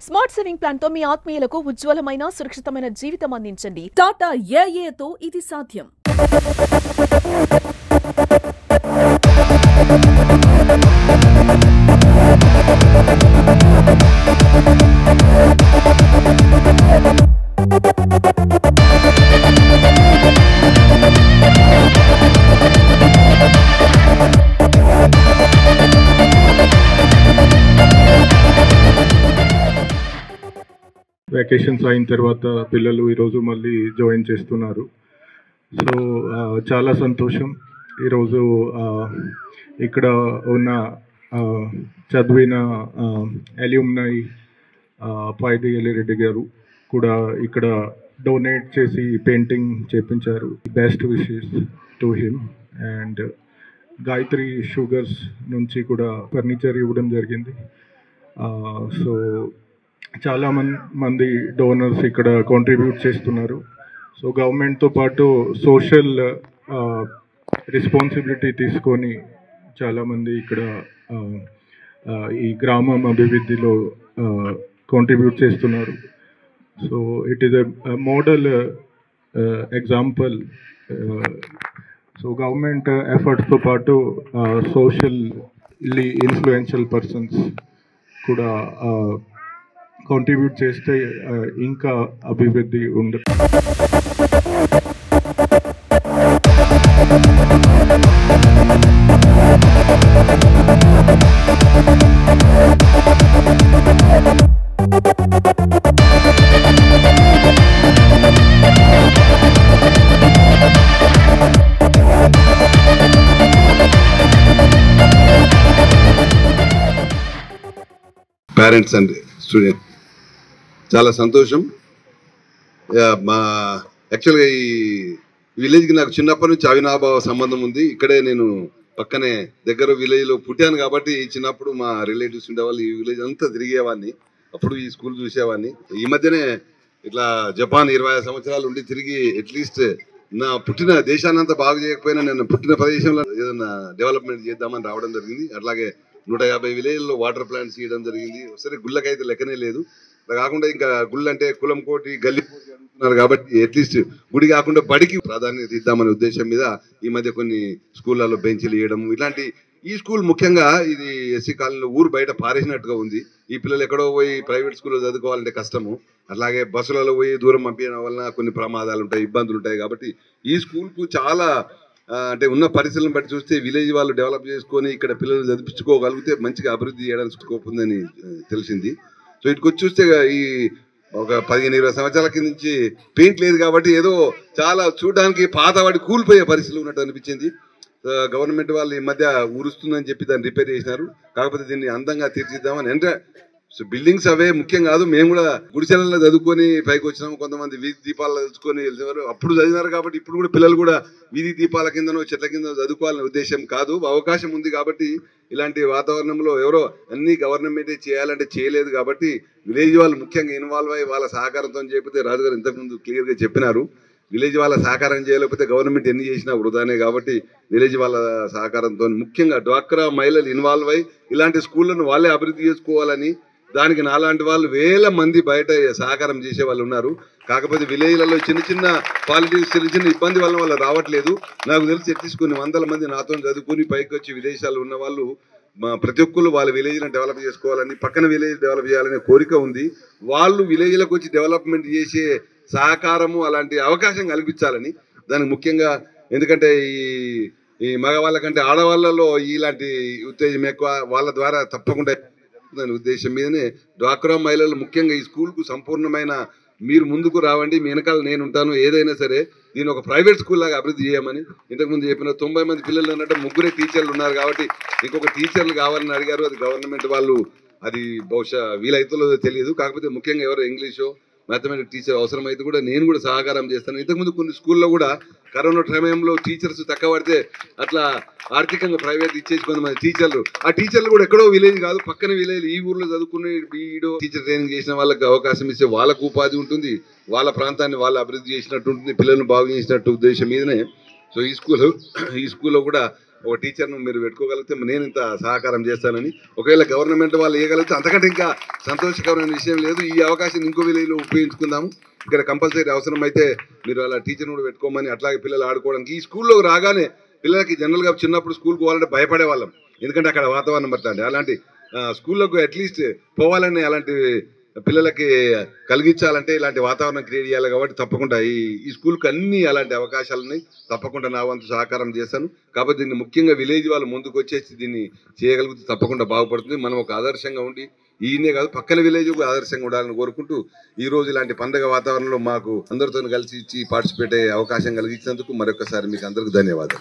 Smart saving plan తో మీ ఆత్మీయులకు ఉజ్వలమైన సురక్షితమైన జీవితం అందించండి. టాటా ఏఏతో ఇది సాధ్యం. వెకేషన్స్ అయిన తర్వాత పిల్లలు ఈరోజు మళ్ళీ జాయిన్ చేస్తున్నారు. సో చాలా సంతోషం. ఈరోజు ఇక్కడ ఉన్న చదివిన అల్యూమ్నై పైడి ఎల్లిరెడ్డి గారు కూడా ఇక్కడ డొనేట్ చేసి పెయింటింగ్ చేపించారు. Best wishes to him. And Gayatri Sugars నుంచి కూడా ఫర్నిచర్ ఇవ్వడం జరిగింది. సో చాలా మంది డోనర్స్ ఇక్కడ కాంట్రిబ్యూట్ చేస్తున్నారు. సో గవర్నమెంట్తో పాటు సోషల్ రెస్పాన్సిబిలిటీ తీసుకొని చాలామంది ఇక్కడ ఈ గ్రామం అభివృద్ధిలో కాంట్రిబ్యూట్ చేస్తున్నారు. So it is a model example. So government ఎఫర్ట్స్తో పాటు సోషల్లీ ఇన్ఫ్లుయెన్షియల్ పర్సన్స్ కూడా కాంట్రిబ్యూట్ చేస్తే ఇంకా అభివృద్ధి ఉండదు. పేరెంట్స్ అండ్ స్టూడెంట్ చాలా సంతోషం. మా యాక్చువల్గా ఈ విలేజ్కి నాకు చిన్నప్పటి నుంచి అవినాభావ సంబంధం ఉంది. ఇక్కడే నేను పక్కనే దగ్గర విలేజ్లో పుట్టాను కాబట్టి చిన్నప్పుడు మా రిలేటివ్స్ ఉండేవాళ్ళు. ఈ విలేజ్ అంతా తిరిగేవాడిని. అప్పుడు ఈ స్కూల్ చూసేవాడిని. ఈ మధ్యనే ఇట్లా జపాన్ 25 సంవత్సరాలు ఉండి తిరిగి అట్లీస్ట్ నా పుట్టిన దేశాన్నంతా బాగు చేయకపోయినా నేను పుట్టిన ప్రదేశంలో ఏదైనా డెవలప్మెంట్ చేద్దామని రావడం జరిగింది. అట్లాగే 150 విలేజ్లో వాటర్ ప్లాంట్స్ చేయడం జరిగింది. సరే గుళ్ళకైతే లెక్కనే లేదు. అలా కాకుండా ఇంకా గుళ్ళు అంటే కులం కోటి గల్లీ కోటి అంటున్నారు కాబట్టి అట్లీస్ట్ గుడి కాకుండా బడికి ప్రాధాన్యత ఇద్దామనే ఉద్దేశం మీద ఈ మధ్య కొన్ని స్కూళ్ళలో బెంచ్లు వేయడం ఇలాంటి. ఈ స్కూల్ ముఖ్యంగా ఇది ఎస్సీ కాలనీలో ఊరు బయట పారేసినట్టుగా ఉంది. ఈ పిల్లలు ఎక్కడో పోయి ప్రైవేట్ స్కూల్లో చదువుకోవాలంటే కష్టము. అట్లాగే బస్సులలో పోయి దూరం పంపించడం వలన కొన్ని ప్రమాదాలు ఉంటాయి, ఇబ్బందులు ఉంటాయి. కాబట్టి ఈ స్కూల్కు చాలా అంటే ఉన్న పరిస్థితులను బట్టి చూస్తే విలేజ్ వాళ్ళు డెవలప్ చేసుకొని ఇక్కడ పిల్లలు చదివించుకోగలిగితే మంచిగా అభివృద్ధి చేయడానికి స్కోప్ ఉందని తెలిసింది. సో ఇటుకు వచ్చి చూస్తే ఈ ఒక 15-20 సంవత్సరాల కింద నుంచి పెయింట్ లేదు కాబట్టి ఏదో చాలా చూడడానికి పాతవాడి కూలిపోయే పరిస్థితులు ఉన్నట్టు అనిపించింది. గవర్నమెంట్ వాళ్ళు ఈ మధ్య ఊరుస్తుందని చెప్పి దాన్ని రిపేర్ చేసినారు. కాకపోతే దీన్ని అందంగా తీర్చిద్దామని అంటే బిల్డింగ్స్ అవే ముఖ్యం కాదు. మేము కూడా గుడిసెలలో చదువుకొని పైకి వచ్చినాము. కొంతమంది వీధి దీపాలలో చదువుకొని వెళ్తున్నారు. అప్పుడు చదివినారు కాబట్టి ఇప్పుడు కూడా పిల్లలు కూడా వీధి దీపాల కిందనో చెట్ల కింద చదువుకోవాలనే ఉద్దేశం కాదు. అవకాశం ఉంది కాబట్టి ఇలాంటి వాతావరణంలో ఎవరో అన్ని గవర్నమెంటే చేయాలంటే చేయలేదు కాబట్టి విలేజ్ వాళ్ళు ముఖ్యంగా ఇన్వాల్వ్ అయ్యి వాళ్ళ సహకారంతో చేయకపోతే రాజుగారు ఇంతకుముందు క్లియర్గా చెప్పినారు. విలేజ్ వాళ్ళ సహకారం చేయలేకపోతే గవర్నమెంట్ ఎన్ని చేసినా వృధానే. కాబట్టి విలేజ్ వాళ్ళ సహకారంతో ముఖ్యంగా డ్వాక్రా మహిళలు ఇన్వాల్వ్ అయ్యి ఇలాంటి స్కూళ్ళను వాళ్ళే అభివృద్ధి చేసుకోవాలని దానికి నాలాంటి వాళ్ళు వేల మంది బయట సహకారం చేసే వాళ్ళు ఉన్నారు. కాకపోతే విలేజ్లలో చిన్న చిన్న పాలిటిక్స్ చిన్న ఇబ్బంది వల్ల వాళ్ళు రావట్లేదు. నాకు తెలిసి అట్లీస్ట్ కొన్ని వందల మంది నాతో చదువుకుని పైకి వచ్చి విదేశాలు ఉన్న వాళ్ళు ప్రతి ఒక్కరు వాళ్ళ విలేజ్లను డెవలప్ చేసుకోవాలని పక్కన విలేజ్ డెవలప్ చేయాలనే కోరిక ఉంది. వాళ్ళు విలేజ్లకు వచ్చి డెవలప్మెంట్ చేసే సహకారము అలాంటి అవకాశం కల్పించాలని దానికి ముఖ్యంగా. ఎందుకంటే ఈ మగవాళ్ళ కంటే ఆడవాళ్ళలో ఇలాంటి ఉత్తేజం ఎక్కువ. వాళ్ళ ద్వారా తప్పకుండా దాని ఉద్దేశం మీదనే డ్వాక్రా మహిళలు ముఖ్యంగా ఈ స్కూల్కు సంపూర్ణమైన మీరు ముందుకు రావండి, మీ వెనకాల నేను ఉంటాను. ఏదైనా సరే దీన్ని ఒక ప్రైవేట్ స్కూల్ లాగా అభివృద్ధి చేయమని ఇంతకుముందు చెప్పిన 90 మంది పిల్లలు ఉన్నట్టు 3 టీచర్లు ఉన్నారు కాబట్టి ఇంకొక టీచర్లు కావాలని అడిగారు. అది గవర్నమెంట్ వాళ్ళు అది బహుశా వీలైతుందో తెలియదు. కాకపోతే ముఖ్యంగా ఎవరో ఇంగ్లీషో మ్యాథమెటిక్స్ టీచర్ అవసరమైతే కూడా నేను కూడా సహకారం చేస్తాను. ఇంతకుముందు కొన్ని స్కూల్లో కూడా కరోనా సమయంలో టీచర్స్ తక్కువ పడితే అట్లా ఆర్థికంగా ప్రైవేట్ ఇచ్చేసి కొంతమంది టీచర్లు ఆ టీచర్లు కూడా ఎక్కడో విలేజ్ కాదు పక్కన విలేజ్ ఈ ఊర్లో చదువుకుని బీఈడో టీచర్ ట్రైనింగ్ చేసిన వాళ్ళకి అవకాశం ఇస్తే వాళ్ళకు ఉపాధి ఉంటుంది. వాళ్ళ ప్రాంతాన్ని వాళ్ళు అభివృద్ధి చేసినట్టు ఉంటుంది. పిల్లలను బాగు చేసినట్టు ఉద్దేశం మీదనే. సో ఈ స్కూల్లో కూడా ఒక టీచర్ను మీరు పెట్టుకోగలిగితే నేను ఇంత సహకారం చేస్తానని. ఒకవేళ గవర్నమెంట్ వాళ్ళు ఇవ్వగలిగితే అంతకంటే ఇంకా సంతోషకరమైన విషయం లేదు. ఈ అవకాశం ఇంకో విలేజ్లో ఉపయోగించుకుందాము. ఇక్కడ కంపల్సరీ అవసరమైతే మీరు అలా టీచర్ని కూడా పెట్టుకోమని, అట్లాగే పిల్లలు ఆడుకోవడానికి. ఈ స్కూల్లోకి రాగానే పిల్లలకి జనరల్గా చిన్నప్పుడు స్కూల్కి పోవాలంటే భయపడే వాళ్ళం, ఎందుకంటే అక్కడ వాతావరణం పట్టండి. అలాంటి స్కూళ్ళకు అట్లీస్ట్ పోవాలని అలాంటి పిల్లలకి కలిగించాలంటే ఇలాంటి వాతావరణం క్రియేట్ చేయాలి. కాబట్టి తప్పకుండా ఈ స్కూల్కి అన్ని అలాంటి అవకాశాలని తప్పకుండా నా వంతు సహకారం చేశాను. కాబట్టి దీన్ని ముఖ్యంగా విలేజ్ వాళ్ళు ముందుకు వచ్చేసి దీన్ని చేయగలిగితే తప్పకుండా బాగుపడుతుంది. మనం ఒక ఆదర్శంగా ఉండి ఈయనే కాదు పక్కన విలేజ్ ఆదర్శంగా ఉండాలని కోరుకుంటూ ఈ రోజు ఇలాంటి పండుగ వాతావరణంలో మాకు అందరితో కలిసి ఇచ్చి పార్టిసిపేట్ అయ్యే అవకాశం కలిగించినందుకు మరొకసారి మీకు అందరికీ ధన్యవాదాలు.